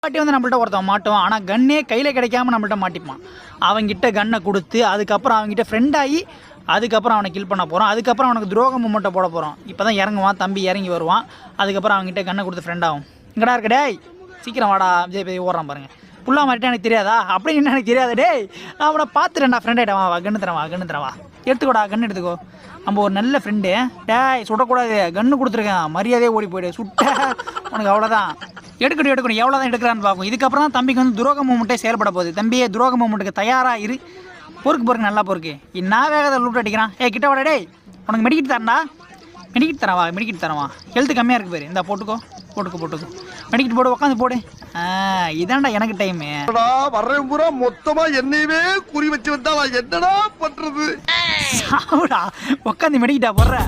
வாட்டி வந்து நம்மள்ட்ட ஒருத்தன் மாட்டுவான். ஆனால் கன்னே கையில் கிடைக்காம நம்மள்ட்ட மாட்டிப்பான். அவங்ககிட்ட கன்னை கொடுத்து அதுக்கப்புறம் அவங்ககிட்ட ஃப்ரெண்ட் ஆகி அதுக்கப்புறம் அவனை கில் பண்ண போகிறோம். அதுக்கப்புறம் அவனுக்கு துரோக மூமெண்ட்டை போட போகிறோம். இப்போ தான் இறங்குவான், தம்பி இறங்கி வருவான். அதுக்கப்புறம் அவங்ககிட்ட கன்னை கொடுத்து ஃப்ரெண்ட் ஆகும். இங்கடா இருக்க டேய், சீக்கிரம் வாடா விஜய் போய் ஓடுறான் பாருங்கள். புல்லா மாறிட்டா எனக்கு தெரியாதா? அப்படின்னு எனக்கு தெரியாது. டேய் நான் அவனை பார்த்துட்டேன்டா, ஃப்ரெண்ட் ஆகிட்டா. வா கன்று தரவா எடுத்துக்கோடா, கன்று எடுத்துக்கோ. நம்ம ஒரு நல்ல ஃப்ரெண்டு. டேய் சுடக்கூடாது, கன்று கொடுத்துருக்கேன், மரியாதையே ஓடி போய்டு. சுட்ட உனக்கு அவ்வளோதான். எடுக்கணும் எவ்வளோ தான் எடுக்கிறான்னு பார்க்கும். இதுக்கப்புறம் தான் தம்பிக்கு வந்து துரோக மூமெண்ட்டே செயல்பட போகுது. தம்பியே துரோக மூமெண்ட்டுக்கு தயாராக இரு. பொறுக்கு நல்லா பொறுக்கு. நான் வேகத்தை லூட் அடிக்கிறான். கிட்ட வாடா டேய், உனக்கு மெடிக்கிட்டு தரேன்டா. மெடிக்கிட்டு தரவா. ஹெல்த்து கம்மியாக இருக்குது பேர். இந்த போட்டுக்கோ. மெடிக்கிட்டு போடு, உட்காந்து போடு. இதான்டா எனக்கு டைமு. வர்றேன் பூரா மொத்தமா என்னையவே குறி வச்சு வந்தா என்னடா பண்றது? சாவுடா, உட்காந்து மெடிக்கிட்டா போடுற.